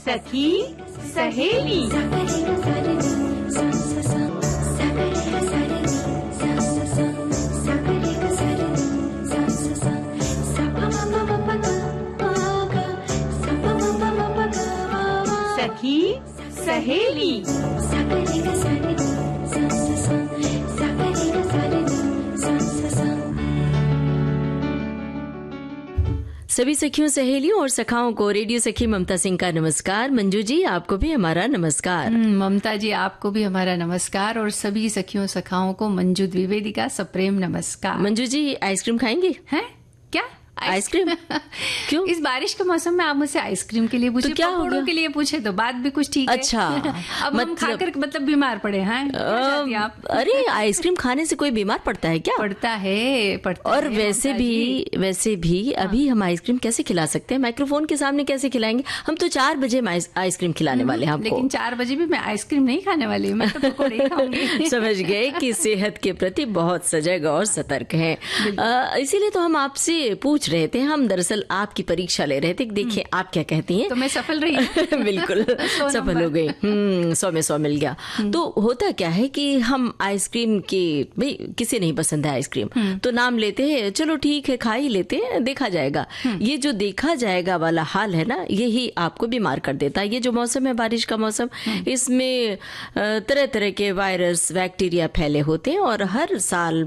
सखी सहेली। सखी सहेली। सभी सखियों सहेलियों और सखाओं को रेडियो सखी ममता सिंह का नमस्कार। मंजू जी आपको भी हमारा नमस्कार। ममता जी आपको भी हमारा नमस्कार और सभी सखियों सखाओं को मंजू द्विवेदी का सप्रेम नमस्कार। मंजू जी आइसक्रीम खाएंगे? हैं क्या आइसक्रीम? क्यों? इस बारिश के मौसम में आप मुझसे आइसक्रीम के लिए पूछे, तो क्या हो गया? के लिए पूछे तो बात भी कुछ ठीक अच्छा, है। अब हम खाकर मतलब बीमार पड़े हैं आप? अरे आइसक्रीम खाने से कोई बीमार पड़ता है क्या? पड़ता है और वैसे भी अभी हम आइसक्रीम कैसे खिला सकते हैं? माइक्रोफोन के सामने कैसे खिलाएंगे? हम तो 4 बजे आइसक्रीम खिलाने वाले हैं आपको। लेकिन 4 बजे भी मैं आइसक्रीम नहीं खाने वाली हूँ, मैं तो पकौड़े ही खाऊंगी। समझ गए कि सेहत के प्रति बहुत सजग और सतर्क हैं। इसीलिए तो हम आपसे पूछ रहे थे, हम दरअसल आपकी परीक्षा ले रहे थे। देखिए आप क्या कहती हैं। तो मैं सफल रही। बिल्कुल सफल हो गई। 100 में 100 मिल गया। तो होता क्या है कि हम आइसक्रीम के, भाई किसे नहीं पसंद है आइसक्रीम, तो नाम लेते हैं, चलो ठीक है खा ही लेते हैं, देखा जाएगा। ये जो देखा जाएगा वाला हाल है ना, यही आपको बीमार कर देता है। ये जो मौसम है बारिश का मौसम, इसमें तरह तरह के वायरस बैक्टीरिया फैले होते हैं और हर साल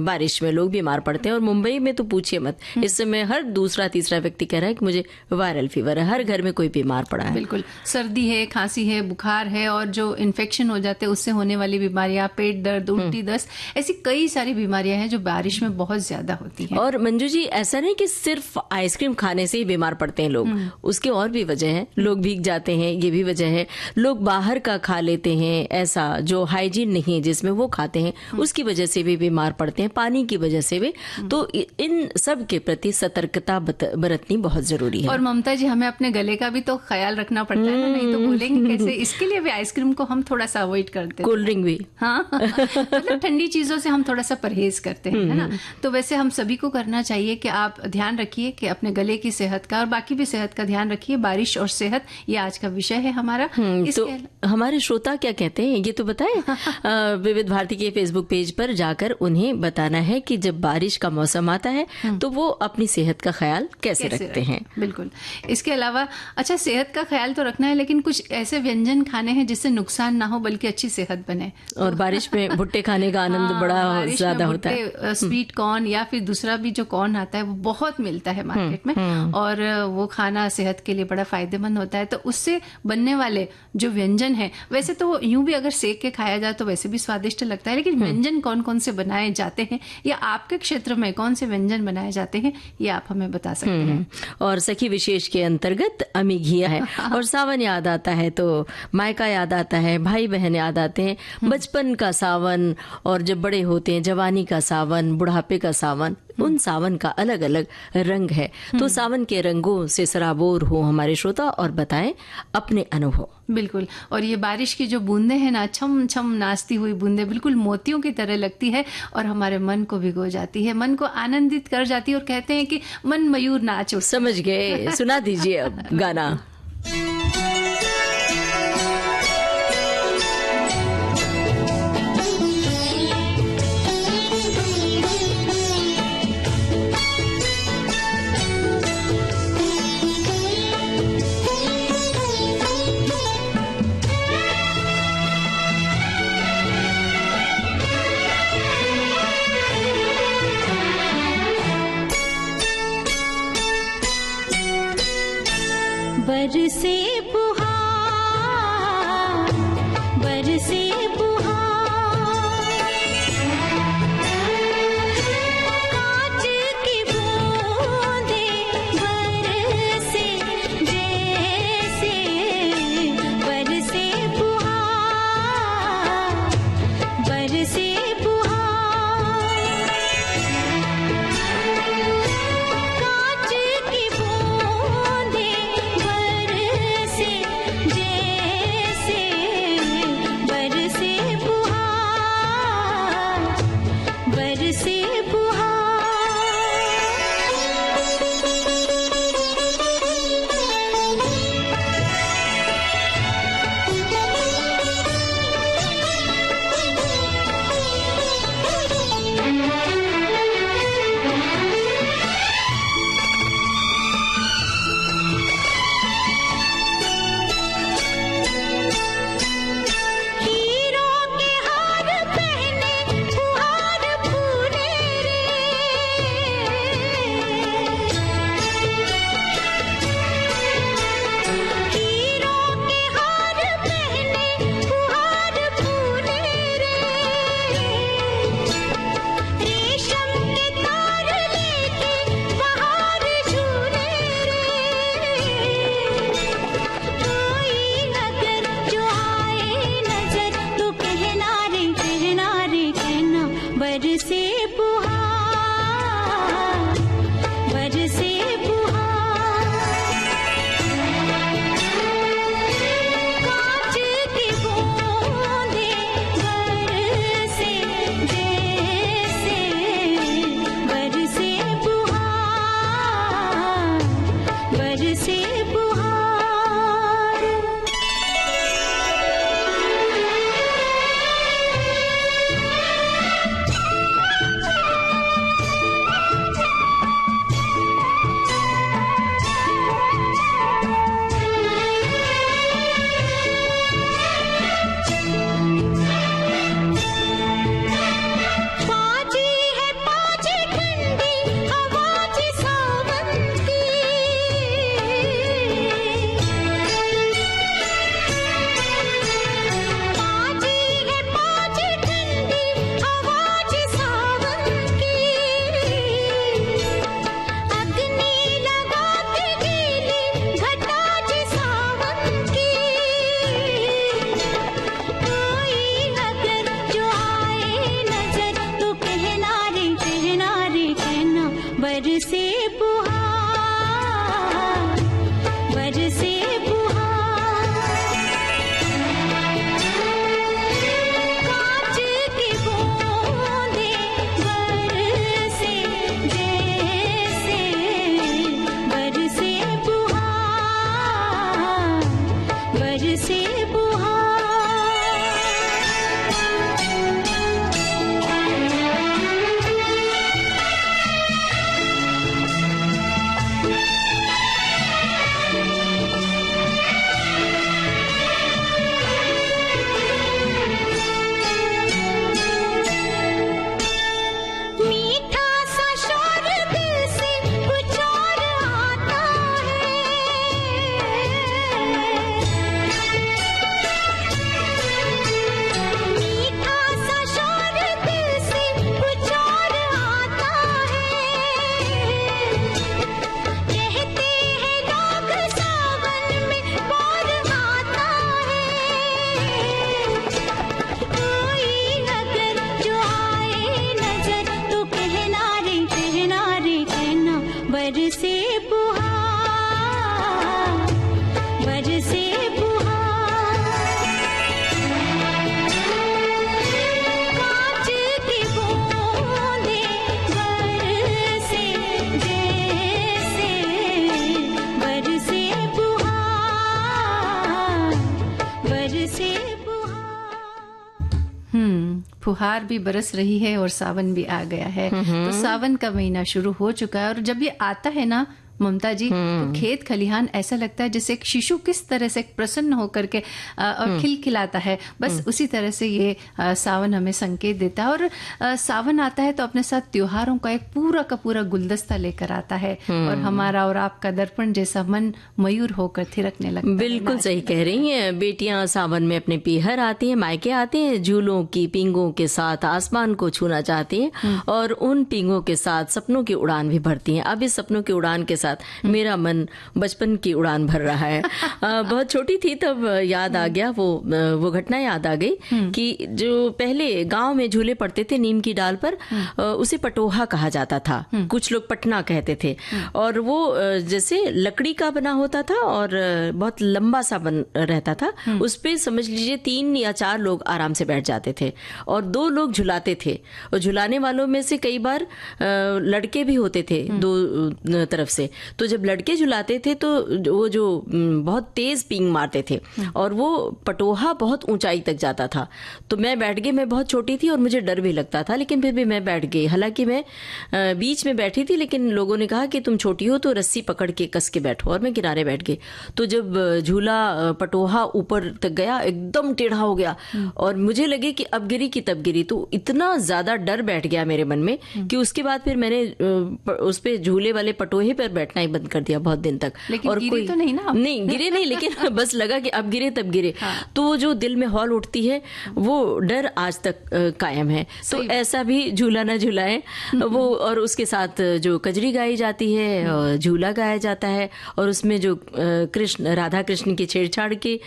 बारिश में लोग बीमार पड़ते हैं। और मुंबई में तो पूछिए मत, इस समय हर दूसरा तीसरा व्यक्ति कह रहा है कि मुझे वायरल फीवर है। हर घर में कोई बीमार पड़ा है। बिल्कुल, सर्दी है, खांसी है, बुखार है और जो इन्फेक्शन हो जाते हैं उससे होने वाली बीमारियां, पेट दर्द, उल्टी दस्त, ऐसी कई सारी बीमारियां हैं जो बारिश में बहुत ज्यादा होती हैं। और मंजू जी ऐसा नहीं कि सिर्फ आइसक्रीम खाने से ही बीमार पड़ते हैं लोग, उसके और भी वजह है। लोग भीग जाते हैं, ये भी वजह है। लोग बाहर का खा लेते हैं, ऐसा जो हाइजीन नहीं है जिसमें वो खाते हैं, उसकी वजह से भी बीमार पड़ते हैं, पानी की वजह से भी। तो इन सब के प्रति सतर्कता बरतनी बहुत जरूरी है। और ममता जी हमें अपने गले का भी तो ख्याल रखना पड़ता है ना, नहीं तो बोलेंगे कैसे। इसके लिए भी आइसक्रीम को हम थोड़ा सा अवॉइड करते हैं। कोल्ड ड्रिंक भी, हाँ मतलब ठंडी चीजों से हम थोड़ा सा परहेज करते हैं, है ना। तो वैसे हम सभी को करना चाहिए कि आप ध्यान रखिए कि अपने गले की सेहत का और बाकी भी सेहत का ध्यान रखिए। बारिश और सेहत ये आज का विषय है हमारा। तो हमारे श्रोता क्या कहते हैं ये तो बताएं। विविध भारती के फेसबुक पेज पर जाकर उन्हें बताना है कि जब बारिश का मौसम आता है तो वो अपनी सेहत का ख्याल कैसे रखते हैं। बिल्कुल। इसके अलावा अच्छा, सेहत का ख्याल तो रखना है, लेकिन कुछ ऐसे व्यंजन खाने हैं जिससे नुकसान ना हो बल्कि अच्छी सेहत बने। और बारिश में भुट्टे खाने का आनंद बड़ा ज्यादा होता है। स्वीट कॉर्न या फिर दूसरा भी जो कॉर्न आता है वो बहुत मिलता है मार्केट में, और वो खाना सेहत के लिए बड़ा फायदेमंद होता है। तो उससे बनने वाले जो व्यंजन है, वैसे तो यूं भी अगर सेक के खाया जाए तो वैसे भी स्वादिष्ट लगता है, लेकिन व्यंजन कौन कौन से बनाए जाते हैं या आपके क्षेत्र में कौन से व्यंजन बनाए जाते हैं ये आप हमें बता सकते हैं। और सखी विशेष के अंतर्गत अमी घिया है। और सावन याद आता है तो मायका याद आता है, भाई बहन याद आते हैं, बचपन का सावन, और जब बड़े होते हैं जवानी का सावन, बुढ़ापे का सावन। उन सावन का अलग अलग रंग है। तो सावन के रंगों से सराबोर हो हमारे श्रोता और बताएं अपने अनुभव। बिल्कुल। और ये बारिश की जो बूंदे हैं ना, छम छम नाचती हुई बूंदे, बिल्कुल मोतियों की तरह लगती है और हमारे मन को भिगो जाती है, मन को आनंदित कर जाती है। और कहते हैं कि मन मयूर नाचो। समझ गए, सुना दीजिए अब गाना। बरसे फुहार, बरसे फुहार, कांच की बूंदें बरसे जैसे, बरसे फुहार, बरसे फुहार, कांच की बूंदें बरसे जैसे, बरसे फुहार, बरसे हीरों के हार पहने फुहार फूले रे, हीरों के हार पहने फुहार फूले रे, रेशम के तार लेके बहार झूले रे, कोई अगर जो आए नजर तो कहना रे, कहना रे, कहना बरसे फुहार, बरसे फुहार, कांच की बूंदें बरसे जैसे, बरसे फुहार, बरसे फुहार। पाजी है पाजी ठंडी आवाज सावन की, पाजी है पाजी ठंडी आवाज सावन की, अग्नि लगा के गीली घटा जी सावन की, कोई अगर जो आए नजर तो कहना रे, कहना रे, कहना बरसे फुहार, बरसे फुहार, कांच की बूंदें बरसे जैसे, बरसे फुहार, बरसे मीठा सा शोर दिल से कुछ और आता है, मीठा सा शोर दिल से कुछ और आता है, कहते हैं लोग सावन में मोर आता है, कोई अगर जो आए नजर तो कहना रे, कहना रे, कहना बरसे फुहार, बरसे फुहार, कांच की बूंदें बरसे जैसे, बरसे फुहार, बरसे फुहार। फुहार भी बरस रही है और सावन भी आ गया है। तो सावन का महीना शुरू हो चुका है और जब ये आता है ना ममता जी, तो खेत खलिहान ऐसा लगता है जैसे एक शिशु किस तरह से प्रसन्न होकर के और खिलखिलाता है, बस उसी तरह से ये सावन हमें संकेत देता है। और सावन आता है तो अपने साथ त्योहारों का एक पूरा का पूरा गुलदस्ता लेकर आता है और हमारा और आपका दर्पण जैसा मन मयूर होकर थिरकने लगता है। बिल्कुल सही कह रही हैं। बेटियां सावन में अपने पीहर आती हैं, मायके आते हैं, झूलों की पींगों के साथ आसमान को छूना चाहती हैं और उन पींगों के साथ सपनों की उड़ान भी भरती हैं। अब इस सपनों की उड़ान के साथ मेरा मन बचपन की उड़ान भर रहा है। बहुत छोटी थी तब याद आ गया, वो घटना याद आ गई कि जो पहले गांव में झूले पड़ते थे नीम की डाल पर, उसे पटोहा कहा जाता था, कुछ लोग पटना कहते थे, और वो जैसे लकड़ी का बना होता था और बहुत लंबा सा बन रहता था। उस पे समझ लीजिए 3 या 4 लोग आराम से बैठ जाते थे और 2 लोग झुलाते थे, और झुलाने वालों में से कई बार लड़के भी होते थे 2 तरफ से। तो जब लड़के झुलाते थे तो वो जो बहुत तेज पींग मारते थे और वो पटोहा बहुत ऊंचाई तक जाता था। तो मैं बैठ गई, मैं बहुत छोटी थी और मुझे डर भी लगता था, लेकिन फिर भी मैं बैठ गई। हालांकि मैं बीच में बैठी थी, लेकिन लोगों ने कहा कि तुम छोटी हो तो रस्सी पकड़ के कस के बैठो, और मैं किनारे बैठ गई। तो जब झूला पटोहा ऊपर तक गया, एकदम टेढ़ा हो गया और मुझे लगे कि अब गिरी कि तब गिरी, तो इतना ज्यादा डर बैठ गया मेरे मन में कि उसके बाद फिर मैंने उस पे झूले वाले पटोहे पर बैठना ही बंद कर दिया बहुत दिन तक। लेकिन और गिरे तो नहीं ना? नहीं गिरे नहीं, लेकिन बस लगा कि अब गिरे तब गिरे। तो वो जो दिल में हौल उठती है वो डर आज तक कायम है। तो ऐसा भी झूला ना झूलाएं वो, और उसके साथ जो कजरी गाई जाती है, झूला गाया जाता है, और उसमें जो कृष्ण राधा कृष्ण की छेड़छाड़ के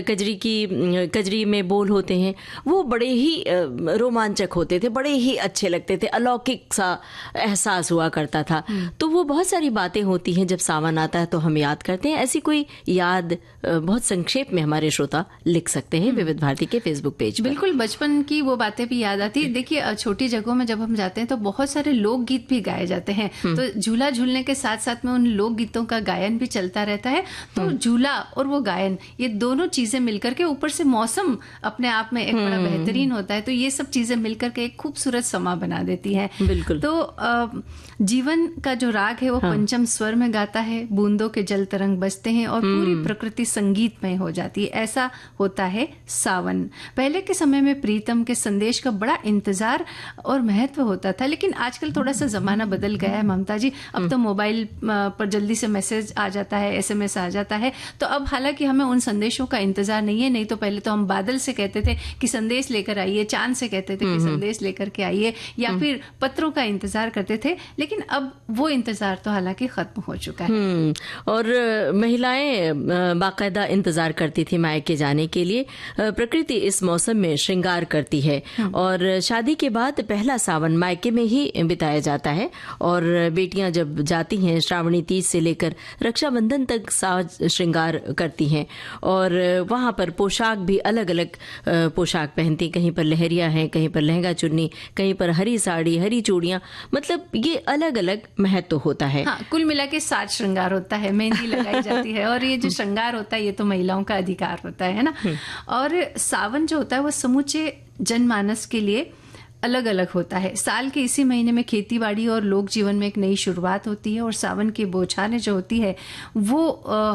कजरी में बोल होते हैं, वो बड़े ही रोमांचक होते थे, बड़े ही अच्छे लगते थे, अलौकिक सा एहसास हुआ करता था। तो वो बहुत सारी बातें होती हैं जब सावन आता है तो हम याद करते हैं। ऐसी कोई याद बहुत संक्षेप में हमारे श्रोता लिख सकते हैं विविध भारती के फेसबुक पेज पर। बिल्कुल, बचपन की वो बातें भी याद आती है। देखिए, छोटी जगहों में जब हम जाते हैं तो बहुत सारे लोकगीत भी गाए जाते हैं, तो झूला झूलने के साथ साथ में उन लोकगीतों का गायन भी चलता रहता है। तो झूला और वो गायन, ये दोनों चीजें मिलकर के, ऊपर से मौसम अपने आप में एक बड़ा बेहतरीन होता है, तो ये सब चीजें मिलकर के एक खूबसूरत समा बना देती हैं। बिल्कुल। तो जीवन का जो राग है वो पंचम स्वर में गाता है, बूंदों के जल तरंग बजते हैं और पूरी प्रकृति संगीतमय हो जाती है। ऐसा होता है सावन। पहले के समय में प्रीतम के संदेश का बड़ा इंतजार और महत्व होता था, लेकिन आजकल थोड़ा सा जमाना बदल गया है ममता जी। अब तो मोबाइल पर जल्दी से मैसेज आ जाता है, SMS आ जाता है, तो अब हालांकि हमें उन संदेशों का इंतजार नहीं है। नहीं तो पहले तो हम बादल से कहते थे कि संदेश लेकर आइए, चांद से कहते थे कि संदेश लेकर के आइए, या फिर पत्रों का इंतजार करते थे, लेकिन अब वो इंतजार तो हालांकि खत्म हो चुका है। और महिलाएं बाकायदा इंतजार करती थी मायके जाने के लिए। प्रकृति इस मौसम में श्रृंगार करती है और शादी के बाद पहला सावन मायके में ही बिताया जाता है। और बेटियां जब जाती हैं श्रावणी तीज से लेकर रक्षाबंधन तक साज श्रृंगार करती हैं, और वहां पर पोशाक भी अलग अलग पोशाक पहनती, कहीं पर लहरिया है, कहीं पर लहंगा चुन्नी, कहीं पर हरी साड़ी, हरी चूड़ियां, मतलब ये अलग अलग महत्व होता है। हाँ, कुल मिला के साज श्रृंगार होता है, मेहंदी लगाई जाती है, और ये जो श्रृंगार होता है ये तो महिलाओं का अधिकार होता है ना। और सावन जो होता है वो समूचे जनमानस के लिए अलग अलग होता है। साल के इसी महीने में खेतीबाड़ी और लोक जीवन में एक नई शुरुआत होती है, और सावन की बौछारें जो होती है वो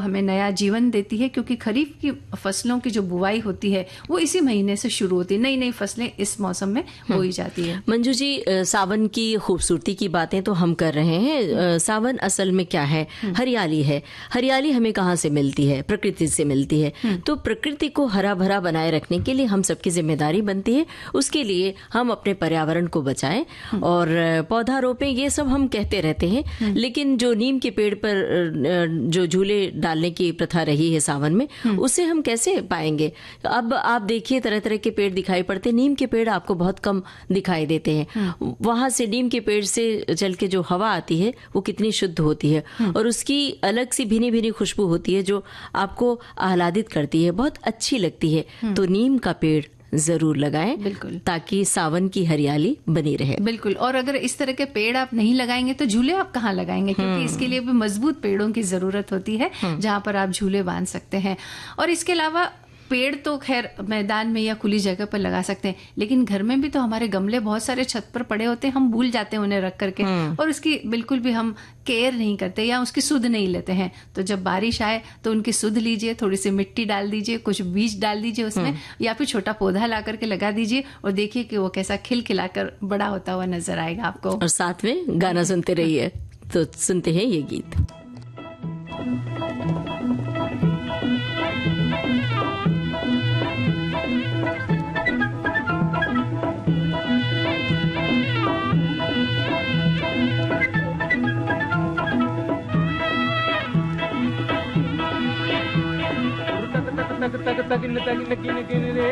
हमें नया जीवन देती है, क्योंकि खरीफ की फसलों की जो बुवाई होती है वो इसी महीने से शुरू होती है। नई नई फसलें इस मौसम में बोई जाती है। मंजू जी, सावन की खूबसूरती की बातें तो हम कर रहे हैं। सावन असल में क्या है? हरियाली है। हरियाली हमें कहाँ से मिलती है? प्रकृति से मिलती है। तो प्रकृति को हरा भरा बनाए रखने के लिए हम सबकी जिम्मेदारी बनती है। उसके लिए हम अपने पर्यावरण को बचाएं और पौधा रोपें, ये सब हम कहते रहते हैं। लेकिन जो नीम के पेड़ पर जो झूले डालने की प्रथा रही है सावन में, उसे हम कैसे पाएंगे? अब आप देखिए तरह तरह के पेड़ दिखाई पड़ते हैं, नीम के पेड़ आपको बहुत कम दिखाई देते हैं। वहां से नीम के पेड़ से चल के जो हवा आती है वो कितनी शुद्ध होती है, और उसकी अलग सी भीनी भीनी खुशबू होती है जो आपको आह्लादित करती है, बहुत अच्छी लगती है। तो नीम का पेड़ जरूर लगाएं, बिल्कुल, ताकि सावन की हरियाली बनी रहे। बिल्कुल। और अगर इस तरह के पेड़ आप नहीं लगाएंगे तो झूले आप कहाँ लगाएंगे? क्योंकि इसके लिए भी मजबूत पेड़ों की जरूरत होती है जहां पर आप झूले बांध सकते हैं। और इसके अलावा पेड़ तो खैर मैदान में या खुली जगह पर लगा सकते हैं, लेकिन घर में भी तो हमारे गमले बहुत सारे छत पर पड़े होते हैं, हम भूल जाते हैं उन्हें रख करके, और उसकी बिल्कुल भी हम केयर नहीं करते या उसकी सुध नहीं लेते हैं। तो जब बारिश आए तो उनकी सुध लीजिए, थोड़ी सी मिट्टी डाल दीजिए, कुछ बीज डाल दीजिए उसमें, या फिर छोटा पौधा ला करके लगा दीजिए और देखिए कि वो कैसा खिलखिलाकर बड़ा होता हुआ नजर आएगा आपको। और साथ में गाना सुनते रहिए। तो सुनते हैं ये गीत। तक तक तगिन तगिन गिन गिन रे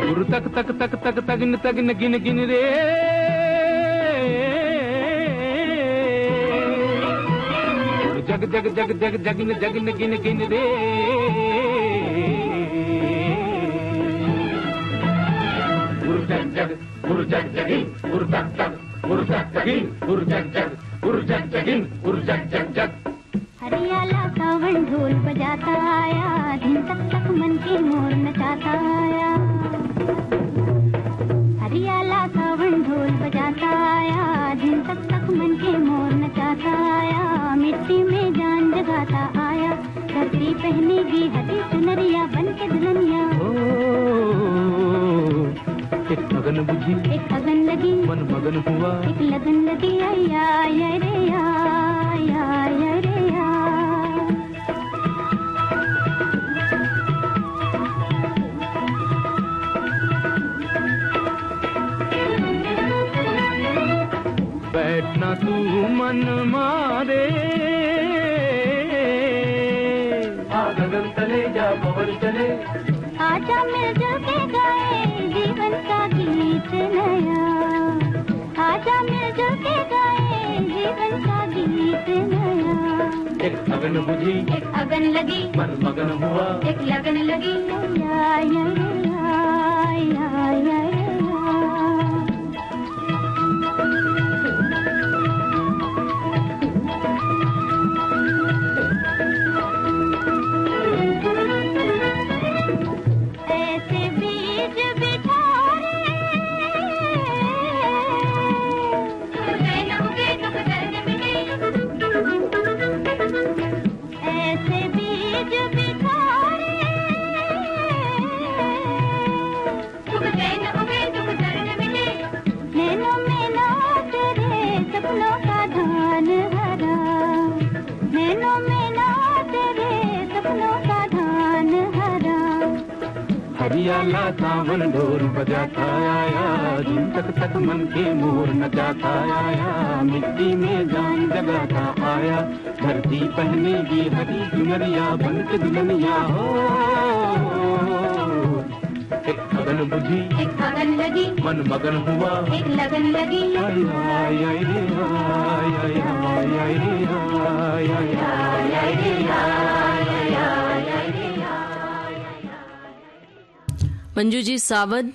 गुरु तक तक तक तक तगिन तगिन गिन गिन रे जग जग जग जग जगिन जगिन गिन गिन रे गुरु जग जग गुरु जग जगिन गुरु तक तक गुरु जग जगिन गुरु जग जग गुरु जग जगिन गुरु जग जग जग। हरियाला सावन ढोल बजाता आया, दिन तक तक मन के मोर नचाता आया। हरियाला सावन ढोल बजाता आया, दिन तक तक मन के मोर नचाता आया। मिट्टी में जान जगाता आया, धरती पहनेगी हरी चुनरिया बन के दुल्हनिया। एक लगन बुझी एक लगन लगी मन मगन हुआ, एक लगन लगी आया आया रे आया आया रे आ। बैठना तू मन मारे गगन तले जा पवन चले, आजा मिलजुल के गाए जीवन का गीत नया। आजा मिलजुल के गाए जीवन का गीत नया। एक अगन बुझी एक अगन लगी मन मगन हुआ, एक लगन लगी या या या या या या। ऐसे बीज बिछारे ऐसे बीज बिछारे नैनों में नाच रे सपनों का धान हरा। नैनों में नाच रे सपनों का धान हरा। हरियाला सावन ढोल बजाता आया, दिन तक तक मन के मोर नचाता आया। मिट्टी में जान जगाता आया, धरती पहनेगी हरी चुनरिया बन के दुल्हनिया हो। एक अगन बुझी एक अगन लगी मन मगन हुआ, एक लगन लगी आय आय आय रे आय आय आय आय रे आय आय आय आय रे आय आय आय आय रे। मंजू जी, सावन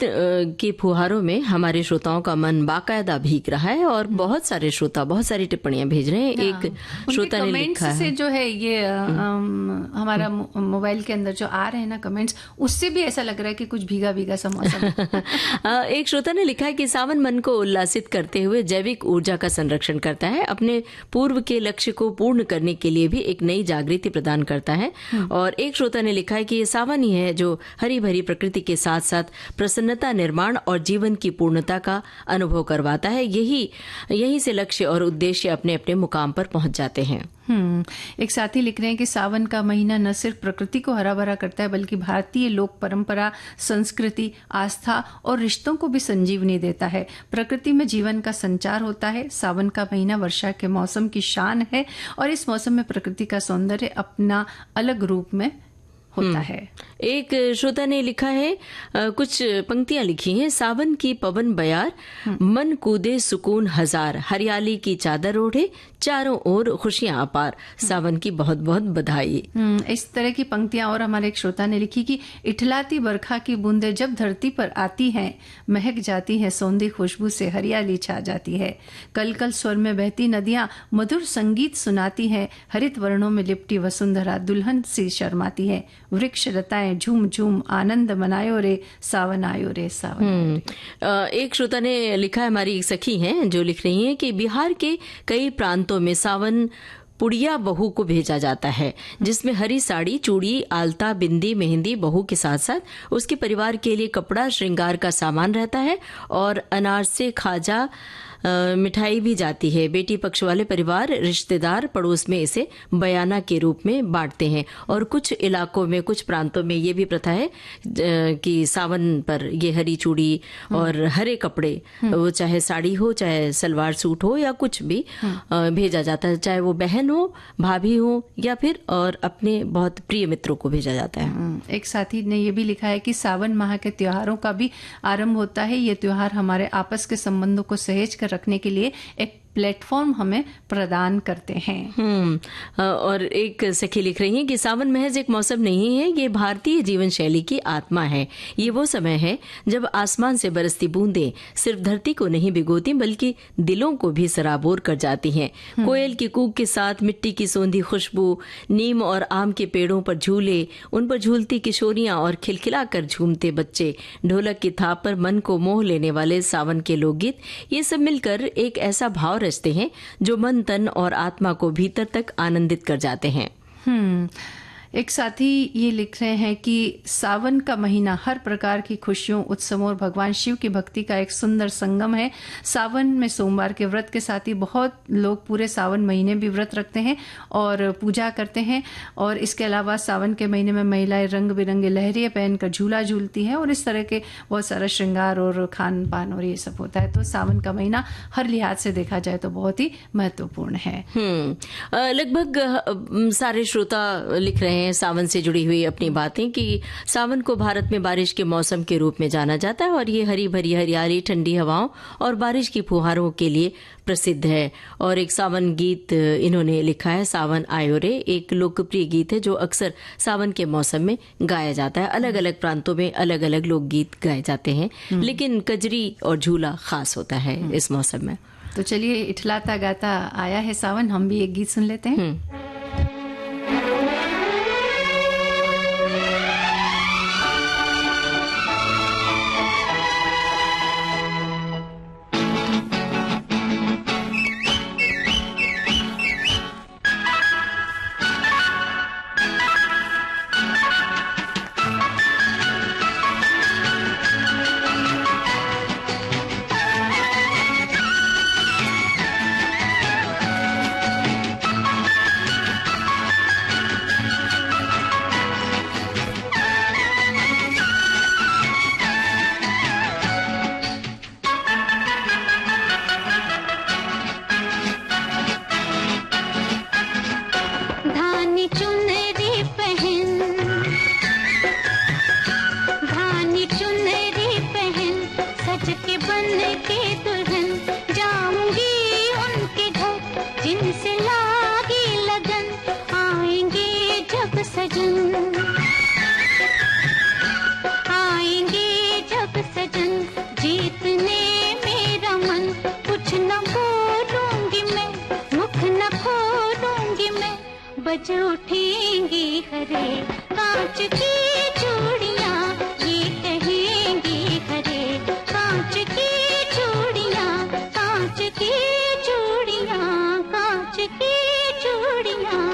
के फुहारों में हमारे श्रोताओं का मन बाकायदा भीग रहा है और बहुत सारे श्रोता बहुत सारी टिप्पणियां भेज रहे हैं। एक श्रोता ने लिखा है से जो है ये हमारा मोबाइल के अंदर जो आ रहे हैं ना कमेंट्स, उससे भी ऐसा लग रहा है कि कुछ भीगा भीगा सा मौसम है। एक श्रोता ने लिखा है कि सावन मन को उल्लासित करते हुए जैविक ऊर्जा का संरक्षण करता है, अपने पूर्व के लक्ष्य को पूर्ण करने के लिए भी एक नई जागृति प्रदान करता है। और एक श्रोता ने लिखा है कि ये सावन ही है जो हरी भरी प्रकृति के साथ साथ प्रसन्नता, निर्माण और जीवन की पूर्णता का अनुभव करवाता है। यही से लक्ष्य और उद्देश्य अपने अपने मुकाम पर पहुंच जाते हैं। एक साथी लिख रहे हैं कि सावन का महीना न सिर्फ प्रकृति को हरा भरा करता है, बल्कि भारतीय लोक परंपरा, संस्कृति, आस्था और रिश्तों को भी संजीवनी देता है। प्रकृति में जीवन का संचार होता है। सावन का महीना वर्षा के मौसम की शान है और इस मौसम में प्रकृति का सौंदर्य अपना अलग रूप में होता है। एक श्रोता ने लिखा है, कुछ पंक्तियां लिखी हैं। सावन की पवन बयार, मन कूदे सुकून हजार, हरियाली की चादर ओढ़े, चारों ओर खुशियां अपार, सावन की बहुत बहुत बधाई। इस तरह की पंक्तियां और हमारे एक श्रोता ने लिखी कि इठलाती बरखा की बूंदें जब धरती पर आती हैं, महक जाती हैं सौंधी खुशबू से, हरियाली छा जाती है। कल कल स्वर में बहती नदियां मधुर संगीत सुनाती हैं, हरित वर्णों में लिपटी वसुंधरा दुल्हन सी शर्माती है। वृक्ष लताएं झूम झूम आनंद मनायो रे, सावन आयो रे सावन। एक श्रोता ने लिखा है, हमारी एक सखी हैं जो लिख रही हैं कि बिहार के कई प्रांतों में सावन पुड़िया बहू को भेजा जाता है, जिसमें हरी साड़ी, चूड़ी, आलता, बिंदी, मेहंदी बहू के साथ साथ उसके परिवार के लिए कपड़ा, श्रृंगार का सामान रहता है और अनार से खाजा, मिठाई भी जाती है। बेटी पक्ष वाले परिवार, रिश्तेदार, पड़ोस में इसे बयाना के रूप में बांटते हैं। और कुछ इलाकों में, कुछ प्रांतों में ये भी प्रथा है कि सावन पर ये हरी चूड़ी और हरे कपड़े, वो चाहे साड़ी हो, चाहे सलवार सूट हो या कुछ भी, भेजा जाता है। चाहे वो बहन हो, भाभी हो या फिर और अपने बहुत प्रिय मित्रों को भेजा जाता है। एक साथी ने ये भी लिखा है कि सावन माह के त्योहारों का भी आरंभ होता है। ये त्योहार हमारे आपस के संबंधों को सहेज कर रखने के लिए एक प्लेटफॉर्म हमें प्रदान करते हैं। और एक सखी लिख रही हैं कि सावन महज एक मौसम नहीं है, ये भारतीय जीवन शैली की आत्मा है। ये वो समय है जब आसमान से बरसती बूंदें सिर्फ धरती को नहीं भिगोती बल्कि दिलों को भी सराबोर कर जाती हैं। कोयल की कूक के साथ मिट्टी की सौंधी खुशबू, नीम और आम के पेड़ों पर झूले, उन पर झूलती किशोरियां और खिलखिला कर झूमते बच्चे, ढोलक की थाप पर मन को मोह लेने वाले सावन के लोकगीत, ये सब मिलकर एक ऐसा भाव रचते हैं जो मन, तन और आत्मा को भीतर तक आनंदित कर जाते हैं। एक साथी ये लिख रहे हैं कि सावन का महीना हर प्रकार की खुशियों, उत्सवों और भगवान शिव की भक्ति का एक सुंदर संगम है। सावन में सोमवार के व्रत के साथ ही बहुत लोग पूरे सावन महीने भी व्रत रखते हैं और पूजा करते हैं। और इसके अलावा सावन के महीने में महिलाएं रंग बिरंगे लहरिया पहनकर झूला झूलती हैं और इस तरह के बहुत सारा श्रृंगार और खान पान और ये सब होता है। तो सावन का महीना हर लिहाज से देखा जाए तो बहुत ही महत्वपूर्ण है। लगभग सारे श्रोता लिख रहे हैं सावन से जुड़ी हुई अपनी बातें कि सावन को भारत में बारिश के मौसम के रूप में जाना जाता है और ये हरी भरी हरियाली, ठंडी हवाओं और बारिश की फुहारों के लिए प्रसिद्ध है। और एक सावन गीत इन्होंने लिखा है, सावन आयो रे, एक लोकप्रिय गीत है जो अक्सर सावन के मौसम में गाया जाता है। अलग अलग प्रांतों में अलग अलग लोकगीत गाए जाते हैं, लेकिन कजरी और झूला खास होता है इस मौसम में। तो चलिए, इठलाता गाता आया है सावन, हम भी एक गीत सुन लेते हैं। बज उठेंगी हरे कांच की चूड़ियां, ये कहेंगी हरे कांच की चूड़ियां, कांच की चूड़ियां, कांच की चूड़ियां।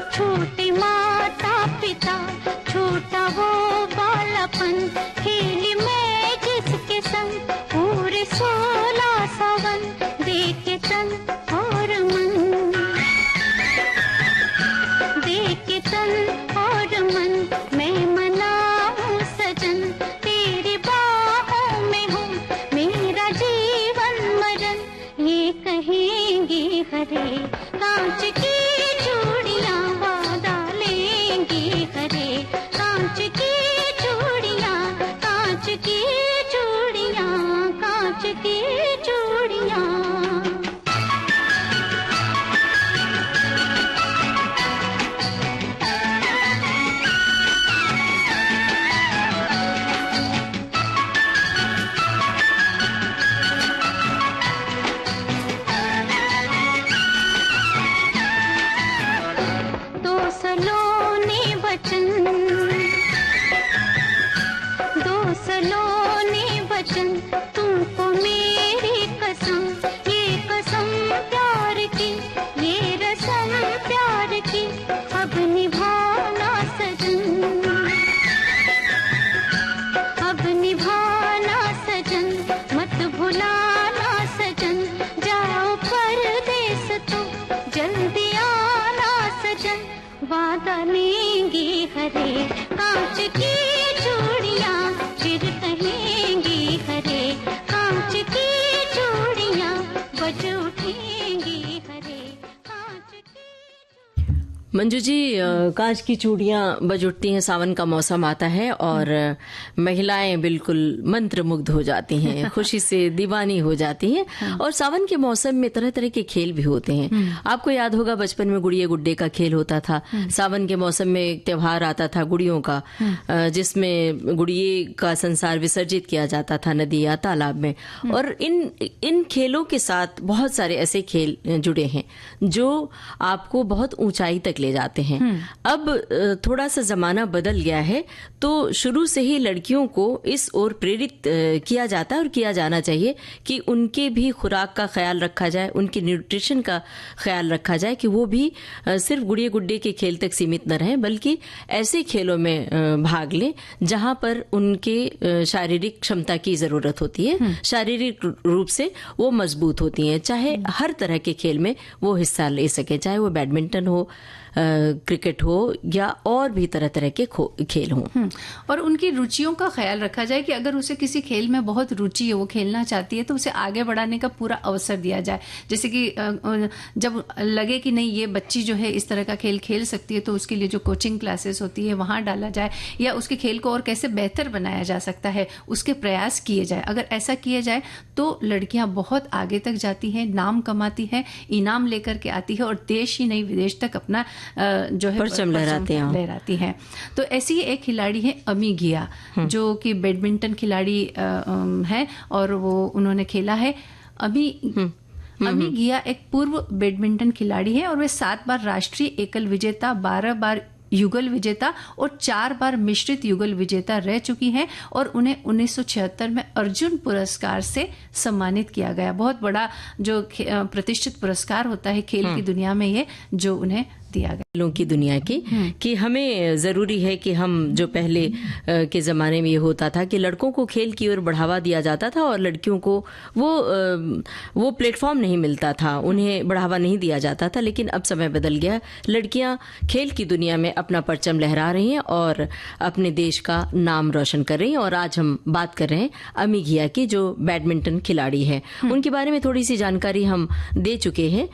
छोटे माता पिता, छोटा वो बालापन, खेली मैं जिसके संग पूरे सो कांच की चूड़ियां, कांच की चूड़ियां, कांच की चूड़ियां। दो सलोने वचन, दो सलोने वचन, तुमको मेरी कसम, ये कसम प्यार की, ये रसम प्यार की, अब निभाना सजन, अब निभाना सजन, मत भुलाना सजन, जाओ परदेस तो जल्दी आना सजन, वादा लेंगे हरे कांच की चूड़ियां, फिर कहेंगे हरे कांच की चूड़ियां, बज उठेंगे हरे कांच की। मंजू जी, कांच की चूड़ियां बज उठती हैं, सावन का मौसम आता है और महिलाएं बिल्कुल मंत्रमुग्ध हो जाती हैं, खुशी से दीवानी हो जाती हैं। और सावन के मौसम में तरह तरह के खेल भी होते हैं। आपको याद होगा बचपन में गुड़िया गुड्डे का खेल होता था। सावन के मौसम में एक त्योहार आता था गुड़ियों का, जिसमें गुड़िये का संसार विसर्जित किया जाता था नदी या तालाब में। और इन खेलों के साथ बहुत सारे ऐसे खेल जुड़े हैं जो आपको बहुत ऊंचाई तक ले जाते हैं। अब थोड़ा सा जमाना बदल गया है, तो शुरू से ही लड़कियों को इस ओर प्रेरित किया जाता है और किया जाना चाहिए कि उनके भी खुराक का ख्याल रखा जाए, उनकी न्यूट्रिशन का ख्याल रखा जाए, कि वो भी सिर्फ गुड़िया गुड्डे के खेल तक सीमित न रहें, बल्कि ऐसे खेलों में भाग लें जहां पर उनके शारीरिक क्षमता की जरूरत होती है, शारीरिक रूप से वो मजबूत होती हैं। चाहे हर तरह के खेल में वो हिस्सा ले सके, चाहे वो बैडमिंटन हो, क्रिकेट हो या और भी तरह तरह के खेल हों। और उनकी रुचियों का ख्याल रखा जाए कि अगर उसे किसी खेल में बहुत रुचि है, वो खेलना चाहती है, तो उसे आगे बढ़ाने का पूरा अवसर दिया जाए। जैसे कि जब लगे कि नहीं ये बच्ची जो है इस तरह का खेल खेल सकती है, तो उसके लिए जो कोचिंग क्लासेस होती है वहाँ डाला जाए, या उसके खेल को और कैसे बेहतर बनाया जा सकता है उसके प्रयास किए जाए। अगर ऐसा किया जाए तो लड़कियां बहुत आगे तक जाती हैं, नाम कमाती हैं, इनाम लेकर के आती है और देश ही नहीं विदेश तक अपना जो है परचम लहराती हैं। तो ऐसी ही एक खिलाड़ी है अमी गिया, जो कि बैडमिंटन खिलाड़ी है और वो उन्होंने खेला है। अमी गिया एक पूर्व बैडमिंटन खिलाड़ी है और वे 7 बार राष्ट्रीय एकल विजेता, 12 बार युगल विजेता और 4 बार मिश्रित युगल विजेता रह चुकी हैं और उन्हें 1976 में अर्जुन पुरस्कार से सम्मानित किया गया। बहुत बड़ा जो प्रतिष्ठित पुरस्कार होता है खेल की दुनिया में, ये जो उन्हें दिया गया खेलों की दुनिया की, कि हमें जरूरी है कि हम जो पहले के जमाने में ये होता था कि लड़कों को खेल की ओर बढ़ावा दिया जाता था और लड़कियों को वो प्लेटफॉर्म नहीं मिलता था, उन्हें बढ़ावा नहीं दिया जाता था। लेकिन अब समय बदल गया, लड़कियां खेल की दुनिया में अपना परचम लहरा रही हैं और अपने देश का नाम रोशन कर रही हैं। और आज हम बात कर रहे हैं अमी गिया की, जो बैडमिंटन खिलाड़ी है। उनके बारे में थोड़ी सी जानकारी हम दे चुके हैं,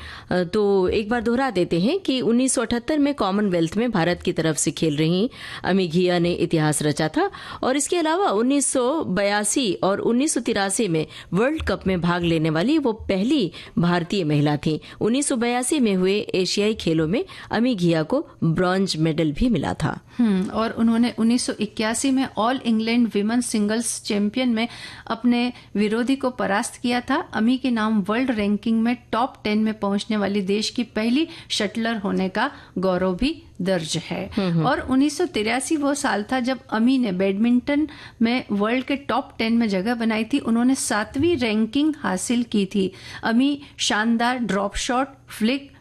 तो एक बार दोहरा देते हैं कि 1978 में कॉमनवेल्थ में भारत की तरफ से खेल रही अमी गिया ने इतिहास रचा था। और इसके अलावा 1982 और 1983 में वर्ल्ड कप में भाग लेने वाली वो पहली भारतीय महिला थी। 1982 में हुए एशियाई खेलों में अमी गिया को ब्रॉन्ज मेडल भी मिला था। और उन्होंने 1981 में all England women's singles champion में अपने विरोधी को परास्त किया था। अमी के नाम वर्ल्ड रैंकिंग में टॉप 10 में पहुंचने वाली देश की पहली शटलर होने का गौरव भी दर्ज है। और 1983 वो साल था जब अमी ने बैडमिंटन में वर्ल्ड के टॉप 10 में जगह बनाई थी। उन्होंने 7वीं रैंकिंग हासिल की थी। अमी शानदार drop shot, flick,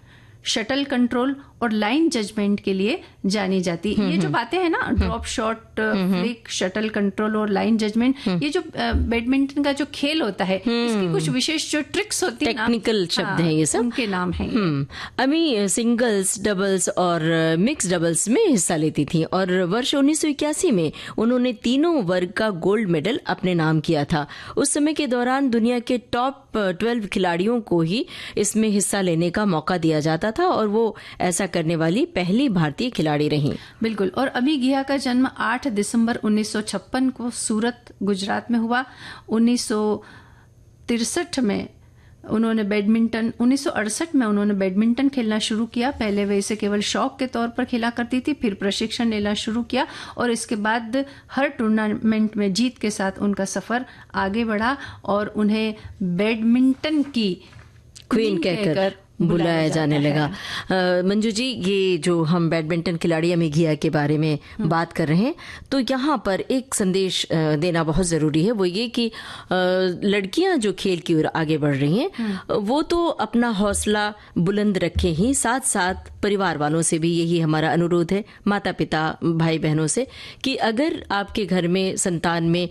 shuttle control और लाइन जजमेंट के लिए जानी जाती। ये जो बातें हैं ना, drop shot, flick, shuttle control और लाइन जजमेंट, ये जो बैडमिंटन का जो खेल होता है, इसकी कुछ विशेष जो ट्रिक्स होती है, टेक्निकल शब्द हैं ये सब, उनके नाम हैं। अमी सिंगल्स, डबल्स और मिक्स डबल्स में हिस्सा लेती थी और वर्ष 1981 में उन्होंने तीनों वर्ग का गोल्ड मेडल अपने नाम किया था। उस समय के दौरान दुनिया के टॉप 12 खिलाड़ियों को ही इसमें हिस्सा लेने का मौका दिया जाता था और वो ऐसा करने वाली पहली भारतीय खिलाड़ी रहीं। बिल्कुल। और अमी गिया का जन्म 8 दिसंबर 1956 को सूरत, गुजरात में हुआ। 1968 में उन्होंने 1968 में उन्होंने बैडमिंटन खेलना शुरू किया। पहले वे इसे केवल शौक के तौर पर खेला करती थी, फिर प्रशिक्षण लेना शुरू किया और इसके बाद हर टूर्नामेंट में जीत के साथ उनका सफ़र आगे बढ़ा और उन्हें बैडमिंटन की क्वीन कहकर बुलाया जाने लगा। मंजू जी, ये जो हम बैडमिंटन खिलाड़ी अमी गिया के बारे में बात कर रहे हैं, तो यहाँ पर एक संदेश देना बहुत ज़रूरी है। वो ये कि लड़कियां जो खेल की ओर आगे बढ़ रही हैं वो तो अपना हौसला बुलंद रखें ही, साथ साथ परिवार वालों से भी यही हमारा अनुरोध है, माता पिता भाई बहनों से, कि अगर आपके घर में संतान में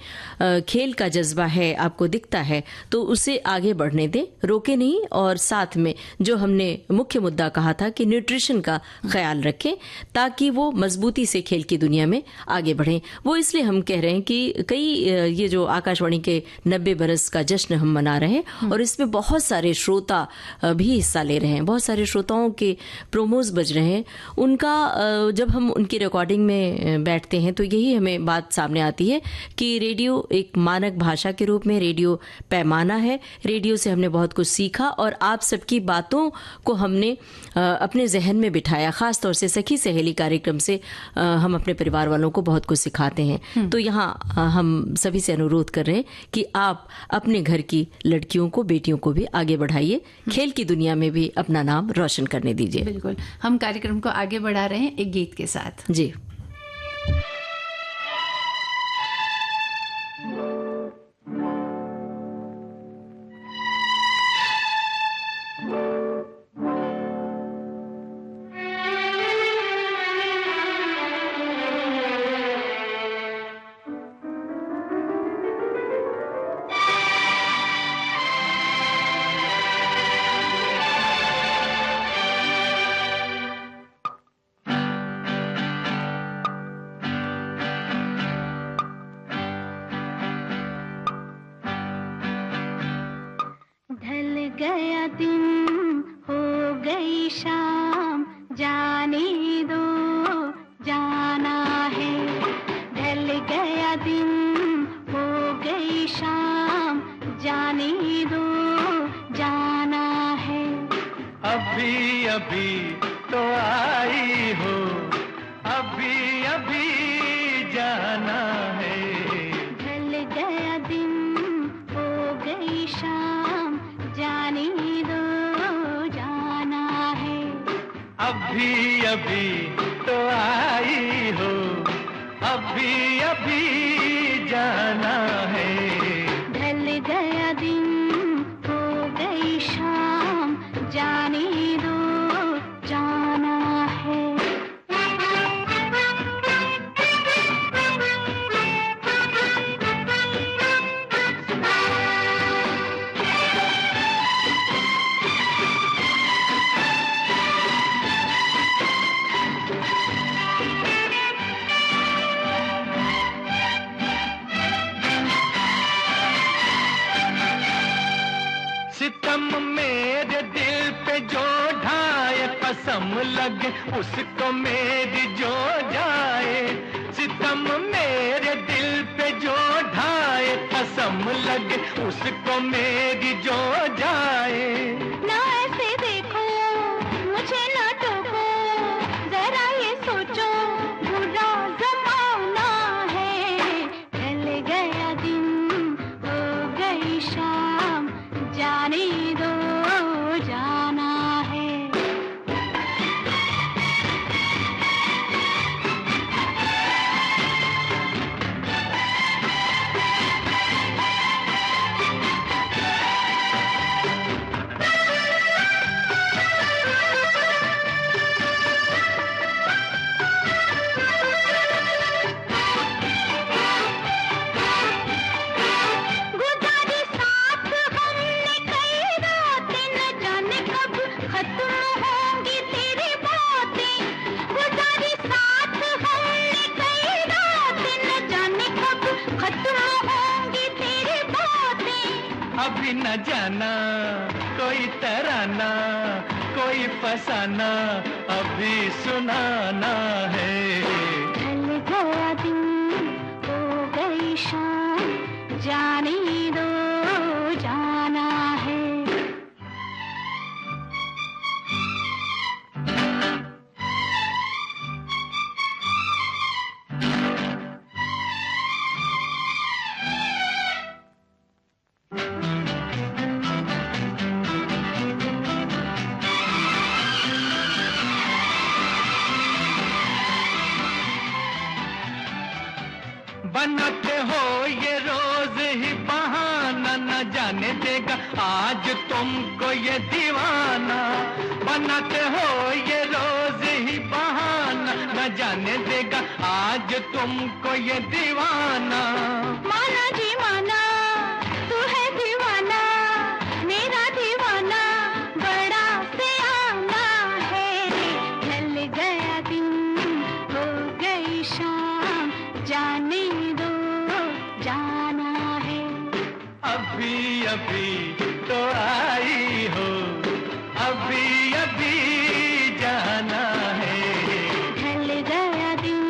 खेल का जज्बा है, आपको दिखता है, तो उसे आगे बढ़ने दें, रोके नहीं। और साथ में जो हमने मुख्य मुद्दा कहा था कि न्यूट्रिशन का ख्याल रखें ताकि वो मजबूती से खेल की दुनिया में आगे बढ़ें। वो इसलिए हम कह रहे हैं कि कई ये जो आकाशवाणी के 90 बरस का जश्न हम मना रहे हैं और इसमें बहुत सारे श्रोता भी हिस्सा ले रहे हैं, बहुत सारे श्रोताओं के प्रोमोज बज रहे हैं। उनका जब हम उनकी रिकॉर्डिंग में बैठते हैं तो यही हमें बात सामने आती है कि रेडियो एक मानक भाषा के रूप में, रेडियो पैमाना है, रेडियो से हमने बहुत कुछ सीखा और आप सबकी बातों को हमने अपने जहन में बिठाया। खास तौर से सखी सहेली कार्यक्रम से हम अपने परिवार वालों को बहुत कुछ सिखाते हैं। तो यहाँ हम सभी से अनुरोध कर रहे हैं कि आप अपने घर की लड़कियों को, बेटियों को भी आगे बढ़ाइए, खेल की दुनिया में भी अपना नाम रोशन करने दीजिए। बिल्कुल। हम कार्यक्रम को आगे बढ़ा रहे हैं एक गीत के साथ। जी। गया दिन हो गई शाम, जाने दो जाना है। ढल गया दिन हो गई शाम, जाने दो जाना है। अभी अभी तो आई हो, अभी अभी जाना है। ढल गया दिन हो गई शाम, जाने दो जाना है। अभी अभी तो आई हो, अभी अभी जाना है। ढल गया दिन हो गई शाम, जाने दो जाना है। सितम मेरे दिल पे जो ढाए, कसम लगे उसको मेरी जो जाए। सितम मेरे दिल पे जो ढाए, कसम लगे उसको मेरी जो जाए। ना ऐसे देखो, मुझे ना टोको, जरा ये सोचो बुरा जमाना है। ढल गया दिन हो गई शाम, जाने दो जाना है। गुजारी साथ हमने कई रातें, न जाने कब खत्म होंगी तेरी बातें। गुजारी साथ हमने कई रातें, न जाने कब खत्म होंगी तेरी बातें। अभी न जाना कोई तराना, कोई फसाना अभी सुनाना है। ढल गया दिन हो गई शाम, जाने दो जाना है। बनाते हो ये रोज ही बहाना, न जाने देगा आज तुमको ये दीवाना। बनाते हो ये रोज ही बहाना, न जाने देगा आज तुमको ये दीवाना। माना जी माना, तू है दीवाना, मेरा दीवाना बड़ा सियाना है। ढल गया दिन हो गई शाम, जाने दो जाना है। अभी अभी तो आई हो, अभी अभी जाना है। ढल गया दिन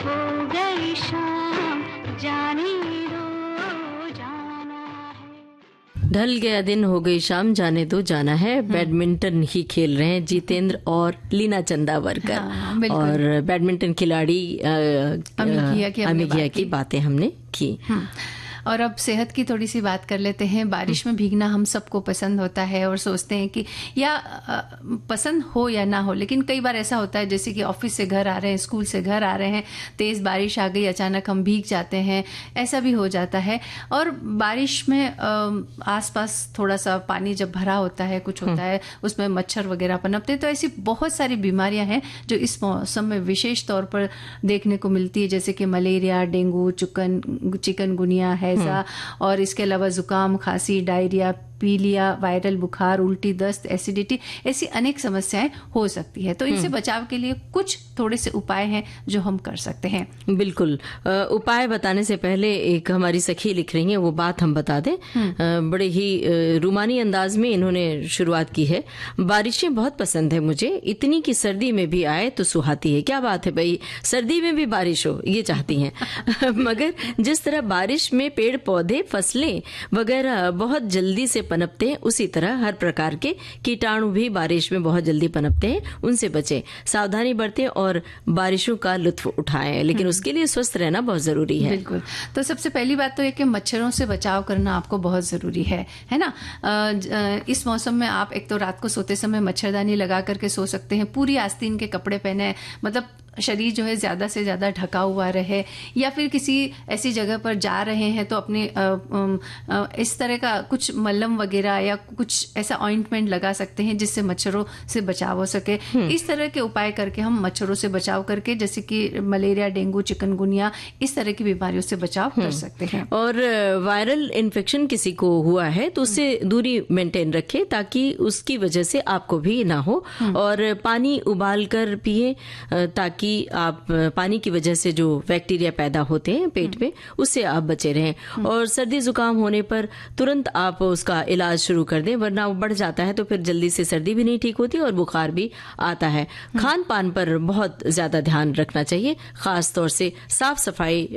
हो गई शाम, जाने दो जाना है। ढल गया दिन हो गई शाम, जाने दो जाना है। बैडमिंटन ही खेल रहे हैं जितेंद्र और लीना चंदावरकर। हाँ, बिल्कुल। और बैडमिंटन खिलाड़ी अमिघिया की बातें हमने की। और अब सेहत की थोड़ी सी बात कर लेते हैं। बारिश में भीगना हम सबको पसंद होता है और सोचते हैं कि या पसंद हो या ना हो, लेकिन कई बार ऐसा होता है जैसे कि ऑफिस से घर आ रहे हैं, स्कूल से घर आ रहे हैं, तेज़ बारिश आ गई, अचानक हम भीग जाते हैं, ऐसा भी हो जाता है। और बारिश में आसपास थोड़ा सा पानी जब भरा होता है, कुछ होता है, उसमें मच्छर वगैरह पनपते हैं, तो ऐसी बहुत सारी बीमारियां हैं जो इस मौसम में विशेष तौर पर देखने को मिलती है, जैसे कि मलेरिया, डेंगू, चिकनगुनिया, हैजा, और इसके अलावा जुकाम, खांसी, डायरिया, पीलिया, वायरल बुखार, उल्टी, दस्त, एसिडिटी, ऐसी अनेक समस्याएं हो सकती है। तो इनसे बचाव के लिए कुछ थोड़े से उपाय हैं जो हम कर सकते हैं। बिल्कुल। उपाय बताने से पहले एक हमारी सखी लिख रही है, वो बात हम बता दें। बड़े ही रूमानी अंदाज में इन्होंने शुरुआत की है। बारिशें बहुत पसंद है मुझे, इतनी की सर्दी में भी आए तो सुहाती है। क्या बात है भाई, सर्दी में भी बारिश हो, ये चाहती हैं। मगर जिस तरह बारिश में पेड़ पौधे, फसलें वगैरह बहुत जल्दी से पनपते हैं, उसी तरह हर प्रकार के कीटाणु भी बारिश में बहुत जल्दी पनपते हैं। उनसे बचें, सावधानी बरतें और बारिशों का लुत्फ उठाएं, लेकिन उसके लिए स्वस्थ रहना बहुत जरूरी है। बिल्कुल। तो सबसे पहली बात तो ये कि मच्छरों से बचाव करना आपको बहुत जरूरी है ना। इस मौसम में आप एक तो रात को सोते समय मच्छरदानी लगा करके सो सकते हैं, पूरी आस्तीन के कपड़े पहने, मतलब शरीर जो है ज़्यादा से ज़्यादा ढका हुआ रहे, या फिर किसी ऐसी जगह पर जा रहे हैं तो अपने इस तरह का कुछ मलहम वगैरह या कुछ ऐसा ऑइंटमेंट लगा सकते हैं जिससे मच्छरों से बचाव हो सके। इस तरह के उपाय करके हम मच्छरों से बचाव करके, जैसे कि मलेरिया, डेंगू, चिकनगुनिया, इस तरह की बीमारियों से बचाव कर सकते हैं। और वायरल इन्फेक्शन किसी को हुआ है तो उससे दूरी मेंटेन रखें ताकि उसकी वजह से आपको भी ना हो। और पानी उबाल कर पिए ताकि आप पानी की वजह से जो बैक्टीरिया पैदा होते हैं पेट में, उससे आप बचे रहें। और सर्दी जुकाम होने पर तुरंत आप उसका इलाज शुरू कर दें, वरना वो बढ़ जाता है तो फिर जल्दी से सर्दी भी नहीं ठीक होती और बुखार भी आता है। खान पान पर बहुत ज्यादा ध्यान रखना चाहिए, खास तौर से साफ सफाई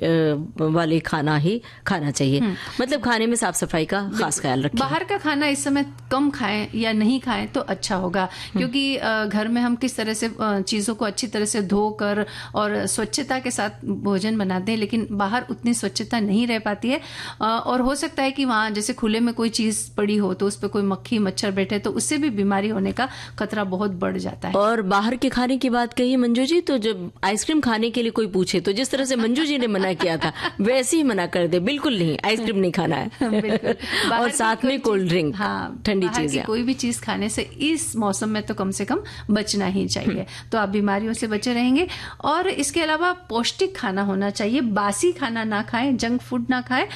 वाले खाना ही खाना चाहिए। मतलब खाने में साफ सफाई का खास ख्याल रखें। बाहर का खाना इस समय कम खाएं या नहीं खाएं तो अच्छा होगा, क्योंकि घर में हम किस तरह से चीजों को अच्छी तरह से धो कर और स्वच्छता के साथ भोजन बनाते हैं, लेकिन बाहर उतनी स्वच्छता नहीं रह पाती है। और हो सकता है कि वहाँ जैसे खुले में कोई चीज पड़ी हो तो उस पर कोई मक्खी मच्छर बैठे तो उससे भी बीमारी होने का खतरा बहुत बढ़ जाता है। और बाहर के खाने की बात कही मंजू जी, तो जब आइसक्रीम खाने के लिए कोई पूछे तो जिस तरह से मंजू जी ने मना किया था वैसे ही मना कर दे, बिल्कुल नहीं, आइसक्रीम नहीं खाना है। बिल्कुल। और साथ में कोल्ड ड्रिंक, हाँ, ठंडी चीजें, कोई भी चीज खाने से इस मौसम में तो कम से कम बचना ही चाहिए। तो आप बीमारियों से बचे रहेंगे। चाहिए। और इसके अलावा पौष्टिक खाना होना चाहिए, बासी खाना ना खाएं, जंक फूड ना खाएं।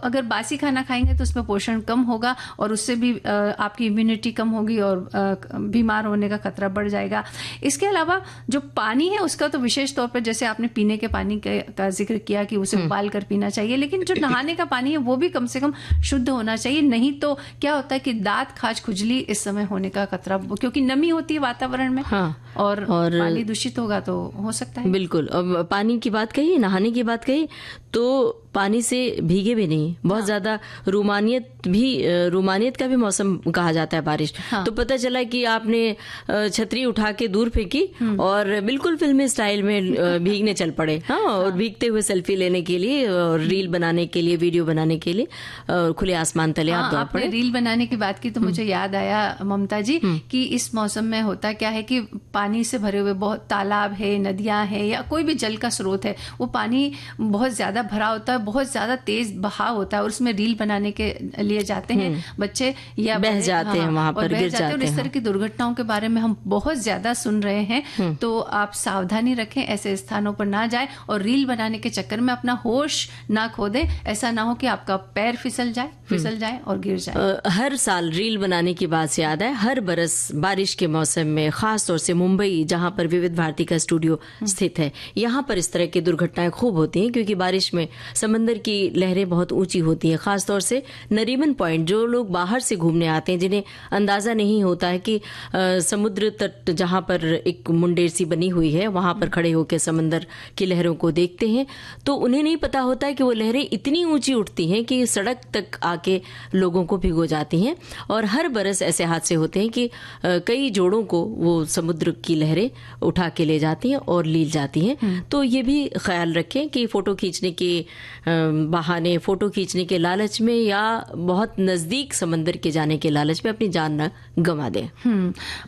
अगर बासी खाना खाएंगे तो उसमें पोषण कम होगा और उससे भी आपकी इम्यूनिटी कम होगी और बीमार होने का खतरा बढ़ जाएगा। इसके अलावा जो पानी है उसका तो विशेष तौर पर, जैसे आपने पीने के पानी का जिक्र किया कि उसे उबाल कर पीना चाहिए, लेकिन जो नहाने का पानी है वो भी कम से कम शुद्ध होना चाहिए। नहीं तो क्या होता है कि दांत, खाज, खुजली इस समय होने का खतरा, क्योंकि नमी होती है वातावरण में। हाँ, और पानी दूषित होगा तो हो सकता है। बिल्कुल। अब पानी की बात कही, नहाने की बात कही, तो पानी से भीगे भी नहीं। बहुत ज्यादा रूमानियत का भी मौसम कहा जाता है बारिश। तो पता चला कि आपने छतरी उठा के दूर फेंकी और बिल्कुल फिल्मी स्टाइल में भीगने चल पड़े। हाँ, और भीगते हुए सेल्फी लेने के लिए और रील बनाने के लिए, वीडियो बनाने के लिए खुले आसमान तले आप दौड़ पड़े। रील बनाने की बात की तो मुझे याद आया ममता जी कि इस मौसम में होता क्या है कि पानी से भरे हुए बहुत तालाब है, नदियां हैं या कोई भी जल का स्रोत है, वो पानी बहुत ज्यादा भरा होता है, बहुत ज्यादा तेज बहाव होता है और उसमें रील बनाने के लिए जाते हैं बच्चे या बह जाते हैं, वहां पर गिर जाते हैं। और इस तरह की दुर्घटनाओं के बारे में हम बहुत ज्यादा सुन रहे हैं। तो आप सावधानी रखें, ऐसे स्थानों पर ना जाएं और रील बनाने के चक्कर में अपना होश ना खो दें। ऐसा ना हो कि आपका पैर फिसल जाए और गिर जाए। हर साल रील बनाने की बात से याद है, हर बरस बारिश के मौसम में, खास तौर से मुंबई जहां पर विविध भारती का स्टूडियो स्थित है, यहाँ पर इस तरह की दुर्घटनाएं खूब होती हैं, क्योंकि बारिश में समंदर की लहरें बहुत ऊंची होती हैं। खासतौर से नरीमन पॉइंट, जो लोग बाहर से घूमने आते हैं, जिन्हें अंदाजा नहीं होता है कि समुद्र तट जहां पर एक मुंडेर सी बनी हुई है, वहां पर खड़े होकर समंदर की लहरों को देखते हैं, तो उन्हें नहीं पता होता है कि वो लहरें इतनी ऊंची उठती हैं कि सड़क तक आके लोगों को भिगो जाती हैं। और हर बरस ऐसे हादसे होते हैं कि कई जोड़ों को वो समुद्र की लहरें उठा के ले जाती हैं और लील जाती हैं। तो ये भी ख्याल रखें कि फोटो खींचने के बहाने, फोटो खींचने के लालच में या बहुत नजदीक समंदर के जाने के लालच में अपनी जान न गंवा दें।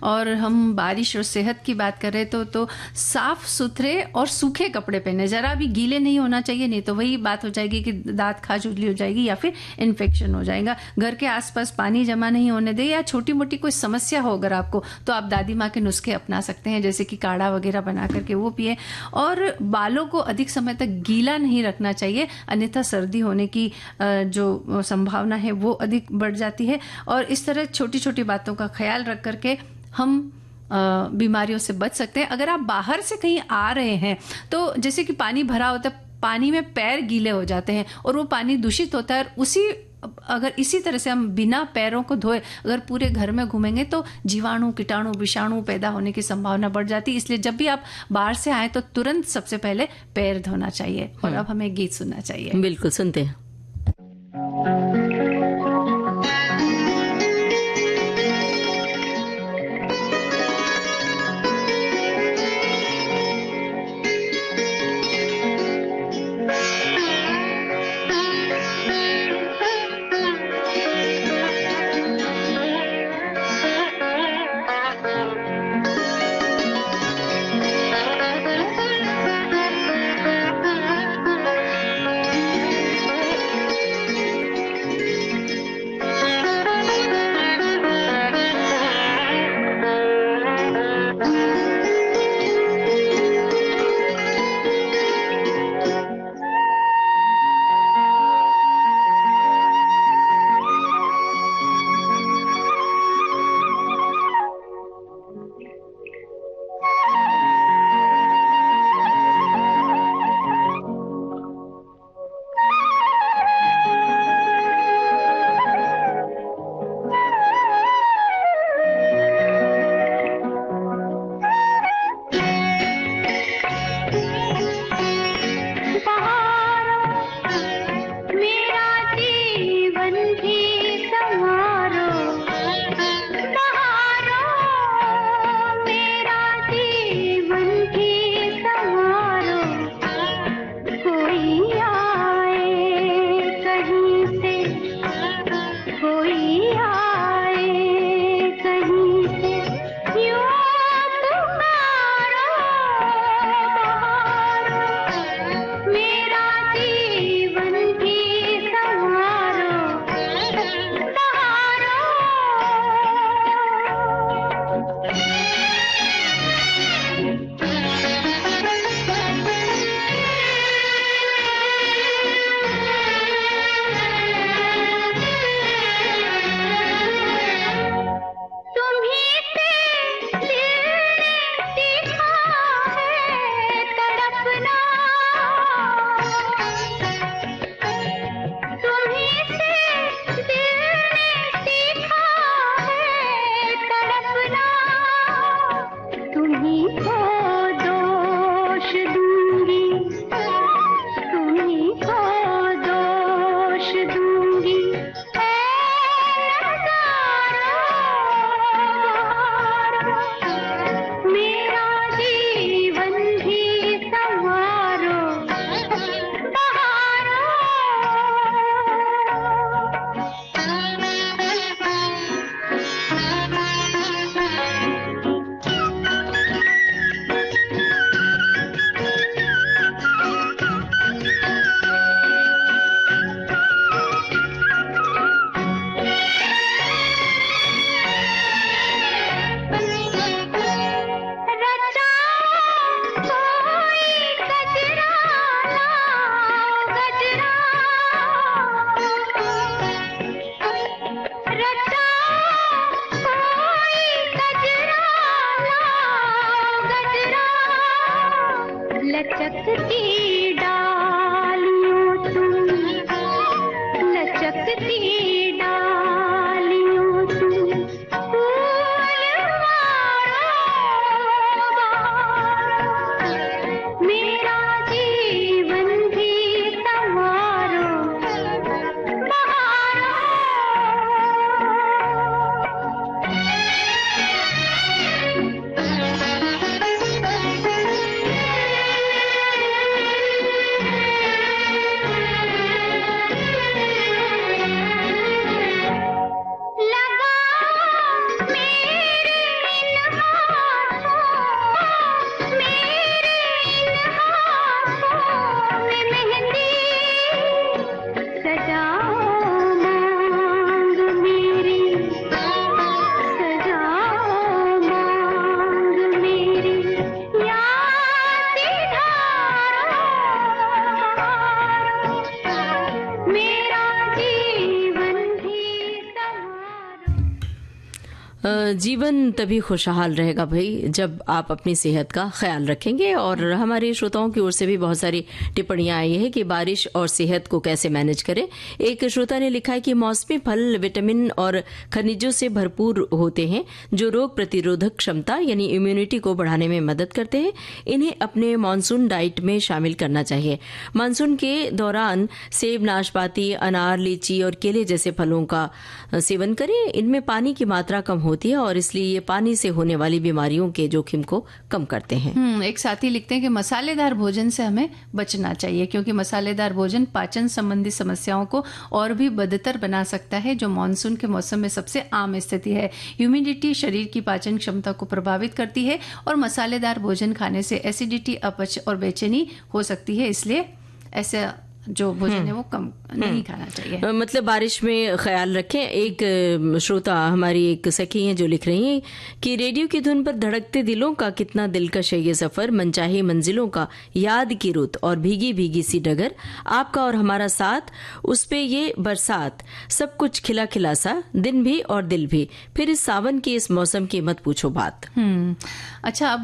और हम बारिश और सेहत की बात कर रहे तो साफ सुथरे और सूखे कपड़े पहने, जरा भी गीले नहीं होना चाहिए, नहीं तो वही बात हो जाएगी कि दांत, खाज, उजली हो जाएगी या फिर इन्फेक्शन हो जाएगा। घर के आसपास पानी जमा नहीं होने दे, या छोटी मोटी कोई समस्या हो अगर आपको, तो आप दादी माँ के नुस्खे अपना सकते हैं, जैसे कि काढ़ा वगैरह बना करके वो पिए। और बालों को अधिक समय तक गीला नहीं रखना चाहिए, अन्यथा सर्दी होने की जो संभावना है वो अधिक बढ़ जाती है। और इस तरह छोटी छोटी बातों का ख्याल रख करके हम बीमारियों से बच सकते हैं। अगर आप बाहर से कहीं आ रहे हैं तो जैसे कि पानी भरा होता है, पानी में पैर गीले हो जाते हैं और वो पानी दूषित होता है, और अगर इसी तरह से हम बिना पैरों को धोए अगर पूरे घर में घूमेंगे तो जीवाणु, कीटाणु, विषाणु पैदा होने की संभावना बढ़ जाती है। इसलिए जब भी आप बाहर से आए तो तुरंत सबसे पहले पैर धोना चाहिए। और अब हमें गीत सुनना चाहिए। बिल्कुल, सुनते हैं। जीवन तभी खुशहाल रहेगा भाई जब आप अपनी सेहत का ख्याल रखेंगे। और हमारे श्रोताओं की ओर से भी बहुत सारी टिप्पणियां आई है कि बारिश और सेहत को कैसे मैनेज करें। एक श्रोता ने लिखा है कि मौसमी फल विटामिन और खनिजों से भरपूर होते हैं जो रोग प्रतिरोधक क्षमता यानी इम्यूनिटी को बढ़ाने में मदद करते हैं। इन्हें अपने मानसून डाइट में शामिल करना चाहिए। मानसून के दौरान सेब, नाशपाती, अनार, लीची और केले जैसे फलों का सेवन करें। इनमें पानी की मात्रा कम होती है और इसलिए ये पानी से होने वाली बीमारियों के जोखिम को कम करते हैं। एक साथी लिखते हैं कि मसालेदार भोजन से हमें बचना चाहिए क्योंकि मसालेदार भोजन पाचन संबंधी समस्याओं को और भी बदतर बना सकता है, जो मानसून के मौसम में सबसे आम स्थिति है। ह्यूमिडिटी शरीर की पाचन क्षमता को प्रभावित करती है और मसालेदार भोजन खाने से एसिडिटी, अपच और बेचैनी हो सकती है, इसलिए ऐसे जो भोजन है वो कम नहीं खाना चाहिए। मतलब बारिश में ख्याल रखें। एक श्रोता हमारी एक सखी हैं जो लिख रही हैं कि रेडियो की धुन पर धड़कते दिलों का कितना दिलकश है ये सफर, मनचाही मंजिलों का, याद की रुत और भीगी भीगी सी डगर, आपका और हमारा साथ, उस पे ये बरसात, सब कुछ खिला खिला सा, दिन भी और दिल भी, फिर इस सावन की इस मौसम की मत पूछो बात। अच्छा, अब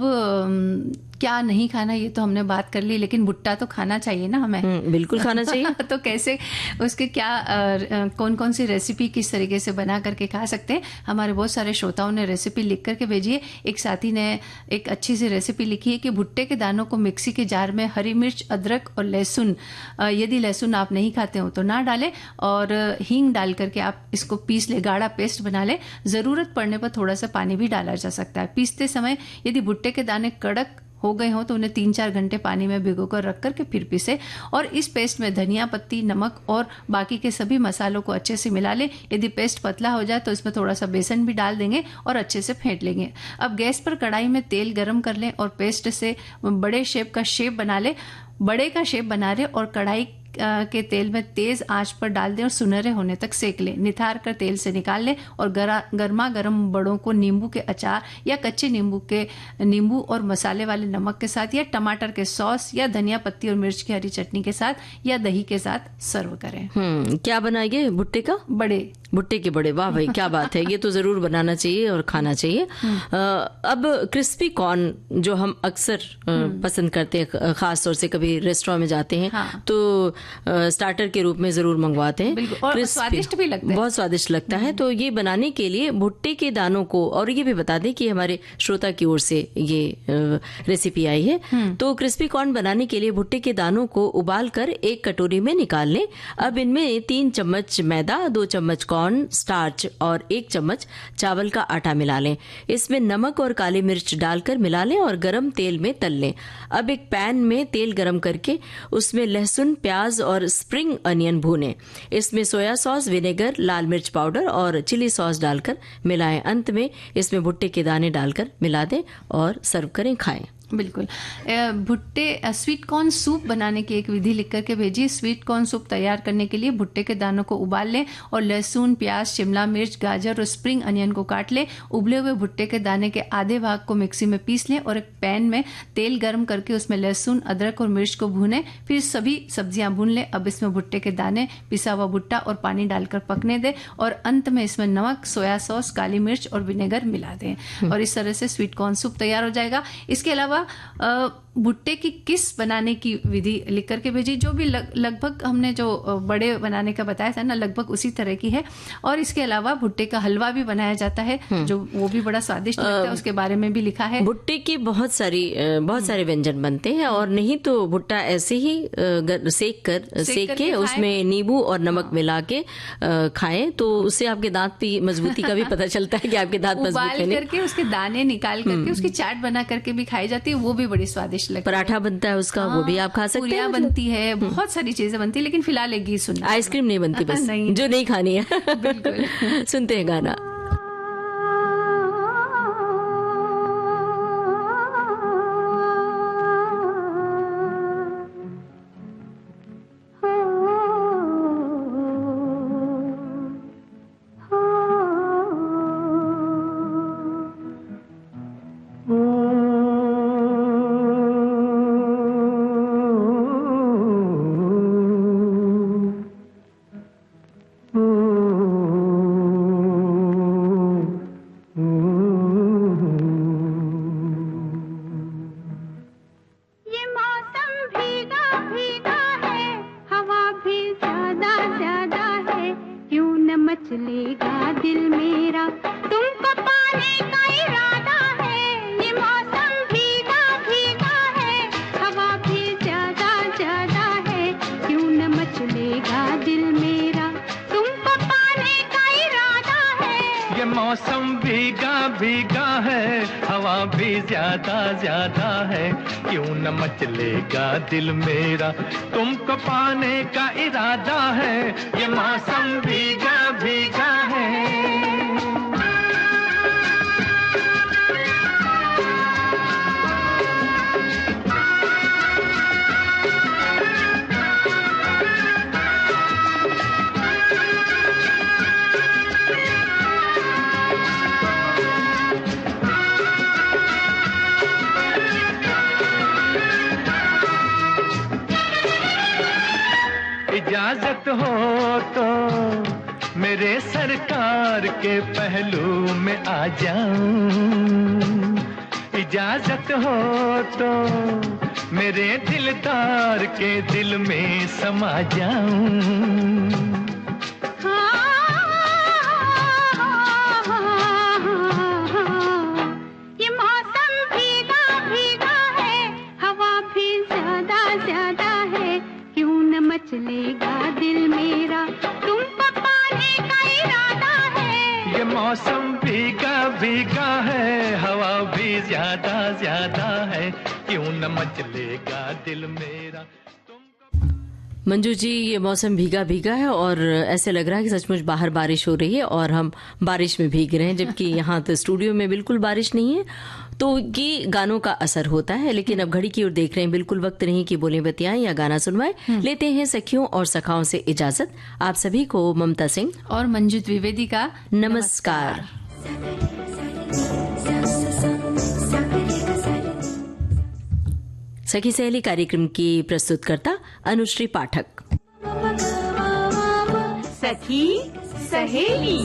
क्या नहीं खाना ये तो हमने बात कर ली, लेकिन भुट्टा तो खाना चाहिए ना हमें। बिल्कुल खाना चाहिए। तो कैसे उसके क्या कौन कौन सी रेसिपी किस तरीके से बना करके खा सकते हैं। हमारे बहुत सारे श्रोताओं ने रेसिपी लिख करके भेजी है। एक साथी ने एक अच्छी सी रेसिपी लिखी है कि भुट्टे के दानों को मिक्सी के जार में हरी मिर्च, अदरक और लहसुन, यदि लहसुन आप नहीं खाते हो तो ना डालें, और हींग डाल करके आप इसको पीस ले, गाढ़ा पेस्ट बना ले। जरूरत पड़ने पर थोड़ा सा पानी भी डाला जा सकता है। पीसते समय यदि भुट्टे के दाने कड़क हो गए हो तो उन्हें 3-4 घंटे पानी में भिगोकर रख करके फिर पीसे, और इस पेस्ट में धनिया पत्ती, नमक और बाकी के सभी मसालों को अच्छे से मिला ले। यदि पेस्ट पतला हो जाए तो इसमें थोड़ा सा बेसन भी डाल देंगे और अच्छे से फेंट लेंगे। अब गैस पर कढ़ाई में तेल गरम कर लें और पेस्ट से बड़े शेप का शेप बना ले। बड़े का शेप बना रहे और कढ़ाई के तेल में तेज आंच पर डाल दें और सुनहरे होने तक सेक लें। निथार कर तेल से निकाल लें और गर्मा गर्म बड़ों को नींबू के अचार या कच्चे नींबू और मसाले वाले नमक के साथ, या टमाटर के सॉस, या धनिया पत्ती और मिर्च की हरी चटनी के साथ, या दही के साथ सर्व करें। क्या बनाएंगे? भुट्टे का बड़े। भुट्टे के बड़े, वाह भाई क्या बात है। ये तो जरूर बनाना चाहिए और खाना चाहिए। अब क्रिस्पी कॉर्न जो हम अक्सर पसंद करते हैं, खास तौर से कभी रेस्टोरेंट में जाते हैं तो स्टार्टर के रूप में जरूर मंगवाते हैं। और स्वादिष्ट भी लगता है, बहुत स्वादिष्ट लगता है। तो ये बनाने के लिए भुट्टे के दानों को, और ये भी बता दें कि हमारे श्रोता की ओर से ये रेसिपी आई है। तो क्रिस्पी कॉर्न बनाने के लिए भुट्टे के दानों को उबाल कर एक कटोरी में निकाल लें। अब इनमें 3 चम्मच मैदा, 2 चम्मच कॉर्न स्टार्च और 1 चम्मच चावल का आटा मिला लें। इसमें नमक और काली मिर्च डालकर मिला लें और गरम तेल में तल लें। अब एक पैन में तेल गरम करके उसमें लहसुन, प्याज और स्प्रिंग अनियन भूनें। इसमें सोया सॉस, विनेगर, लाल मिर्च पाउडर और चिली सॉस डालकर मिलाएं। अंत में इसमें भुट्टे के दाने डालकर मिला दें और सर्व करें, खाएं। बिल्कुल। भुट्टे स्वीट कॉर्न सूप बनाने की एक विधि लिख करके भेजिए। स्वीट कॉर्न सूप तैयार करने के लिए भुट्टे के दानों को उबाल लें और लहसुन, प्याज, शिमला मिर्च, गाजर और स्प्रिंग अनियन को काट लें। उबले हुए भुट्टे के दाने के आधे भाग को मिक्सी में पीस लें और एक पैन में तेल गर्म करके उसमें लहसुन, अदरक और मिर्च को भूनें। फिर सभी सब्जियां भून लें। अब इसमें भुट्टे के दाने, पिसा हुआ भुट्टा और पानी डालकर पकने दें और अंत में इसमें नमक, सोया सॉस, काली मिर्च और विनेगर मिला दें और इस तरह से स्वीट कॉर्न सूप तैयार हो जाएगा। इसके अलावा भुट्टे की किस बनाने की विधि लिख करके भेजी, जो भी लगभग हमने जो बड़े बनाने का बताया था ना, लगभग उसी तरह की है। और इसके अलावा भुट्टे का हलवा भी बनाया जाता है जो वो भी बड़ा स्वादिष्ट लगता है, उसके बारे में भी लिखा है। भुट्टे के बहुत सारे व्यंजन बनते हैं, और नहीं तो भुट्टा ऐसे ही सेक के उसमें नींबू और नमक मिला के खाएं तो उससे आपके दांत की मजबूती का भी पता चलता है कि आपके दांत मजबूत है। उबाल करके उसके दाने निकाल करके उसकी चाट बना करके भी खाई जाती है, वो भी बड़ी स्वादिष्ट लगती है। पराठा बनता है उसका, वो भी आप खा सकते हैं। पूरियां बनती है, बहुत सारी चीजें बनती है, लेकिन फिलहाल एक गीत सुनना। आइसक्रीम नहीं बनती बस, नहीं। जो नहीं खानी है। बिल्कुल। सुनते हैं गाना। भीगा है, हवा भी ज्यादा ज्यादा है, क्यों न मचलेगा दिल मेरा, तुमको पाने का इरादा है, ये मौसम भीगा भीगा है। इजाजत हो तो मेरे सरकार के पहलू में आ जाऊं, इजाजत हो तो मेरे दिलदार के दिल में समा जाऊं। मचलेगा दिल मेरा, तुमको पाने का इरादा है, ये मौसम भीगा भीगा है, हवा भी ज्यादा ज्यादा है, क्यों न मचलेगा दिल मेरा। मंजू जी, ये मौसम भीगा भीगा है और ऐसे लग रहा है कि सचमुच बाहर बारिश हो रही है और हम बारिश में भीग रहे हैं, जबकि यहाँ तो स्टूडियो में बिल्कुल बारिश नहीं है। तो ये गानों का असर होता है, लेकिन अब घड़ी की ओर देख रहे हैं, बिल्कुल वक्त नहीं कि बोले बतियाएं या गाना सुनवाएं। लेते हैं सखियों और सखाओं से इजाजत। आप सभी को ममता सिंह और मंजू द्विवेदी का नमस्कार। सखी सहेली कार्यक्रम की प्रस्तुतकर्ता अनुश्री पाठक। सखी सहेली।